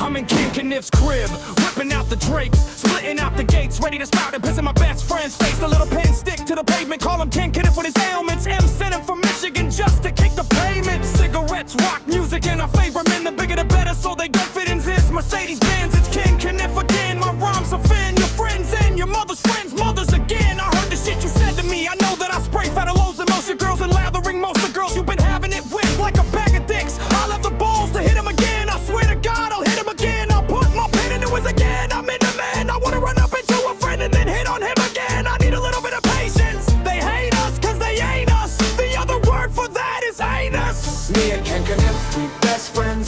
I'm in King Kaniff's crib, whipping out the drapes, splitting out the gates, ready to spout and piss in my best friend's face. The little pen stick to the pavement, call him King Kenneth with his ailments. M sent him from Michigan just to kick the payment. Cigarettes, rock music, and our favorite men, the bigger the better, so they don't fit in this Mercedes Benz. It's King Kaniff again, my rhymes offend your friends and your mother's friends' mothers again. I heard the shit you said to me, I know that I spray fat loads of most your girls and lathering most of the girls you've been having it with like a bag of dicks. I'll have the balls to hit him again, I swear to God I'll hit him again. I'll put my pen into his again, I'm in the man. I wanna run up into a friend and then hit on him again. I need a little bit of patience. They hate us cause they ain't us. The other word for that is anus. Me and King Kaniff, we best friends.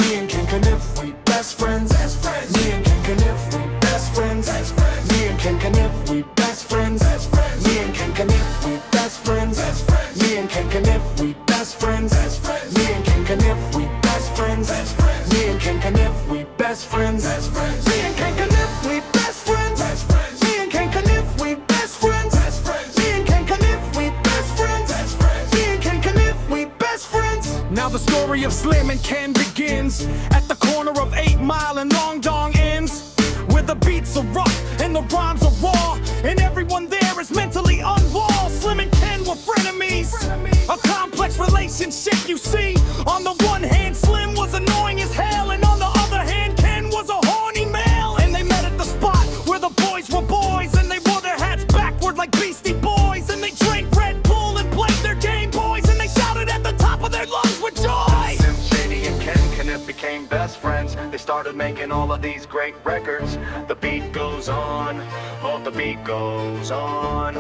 Me and King Kaniff, we best friends. Me and King Kaniff, we best friends. Me and King Kaniff, we best friends. Me and King Kaniff, we best friends. Me and King Kaniff, we best friends. Me and King Kaniff, we best friends. Me and King Kaniff, we best friends. Me and King Kaniff, we best friends. Me and King Kaniff, we best friends. Me and King Kaniff, we best friends. Me and King Kaniff, we best friends. Now the story of Slim and Ken begins at the corner of 8 Mile and Long Dong ends, where the beats are rough and the rhymes are raw, and everyone there is mentally unwell. Slim and Ken were frenemies, a complex relationship, you see. On the one hand, Slim was annoying as hell, and on the other hand, Ken was a horny male. And they met at the spot where the boys were boys, and they wore their hats backward like Beastie Boys, and they drank Red Bull and played their Game Boys, and they shouted at the top of their lungs with joy. Shady and Kenneth became best friends. They started making all of these great records. The beat goes on, oh the beat goes on.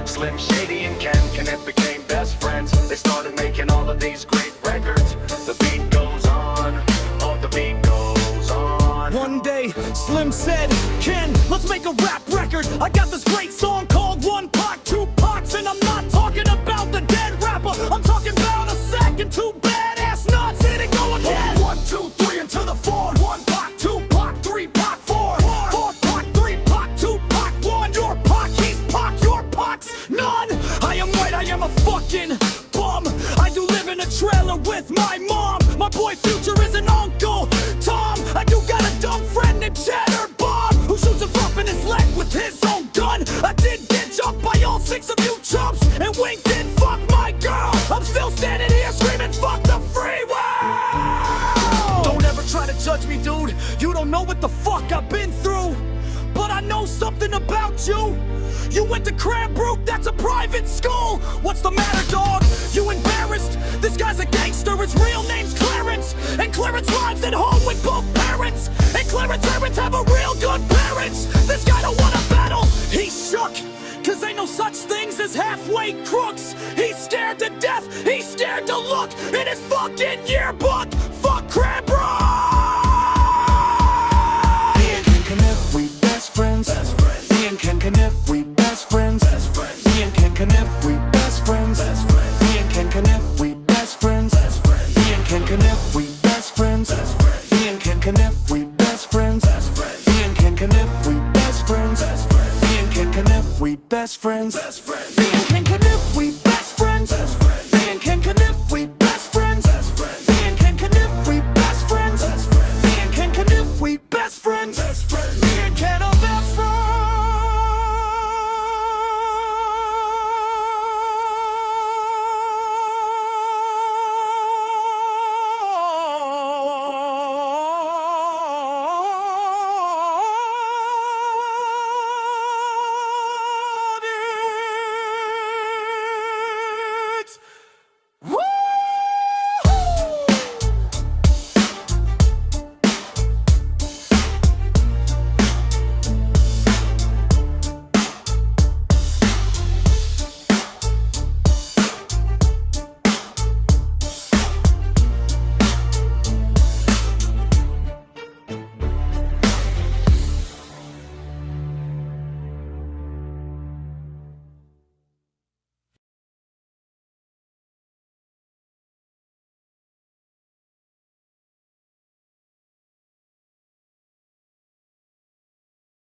Slim Shady and Kenneth became best friends. They started making all of these great records. The beat goes on, oh the beat goes on. One day, Slim said, Ken, let's make a rap record. I got this great song called One Pac, Two Pacs, and I'm not talking about the dead rapper. I'm talking about a sack and two badass nuts. Hit it, go again. 1, 2, 3 into the 4. 1 Pac, 2 Pac, 3 Pac, 4. 4 Pac, 3 Pac, 2 Pac, 1. Your Pac, he's Pac, your Pac's none. I am white, I am a fucking bum. I do live in a trailer with my mom. My boy Future is an Uncle Tom. I do got a dumb friend named Cheddar Bob, who shoots a bump in his leg with his own gun. I did get jumped by all 6 of you chumps, and Wink did fuck my girl. I'm still standing here screaming fuck the free world. Don't ever try to judge me, dude. You don't know what the fuck I've been through, but I know something about you. You went to Cranbrook, that's a private school. What's the matter, dog? You embarrassed? This guy's a gangster, his real name's Clarence, and Clarence lives at home with both parents, and Clarence parents have a real good parents. This guy don't wanna battle, he's shook, cause ain't no such things as halfway crooks. He's scared to death, he's scared to look in his fucking yearbook. Fuck Cranbrook! Me and King Kaniff, we best friends. Me and King Kaniff, we best friends. Me and King Kaniff, we best friends. Me and King Kaniff, we best friends. Me and King Kaniff, we best friends. Me and King Kaniff, we best friends. Me and King Kaniff, we best friends. Me and King Kaniff, we best friends. Me and King Kaniff.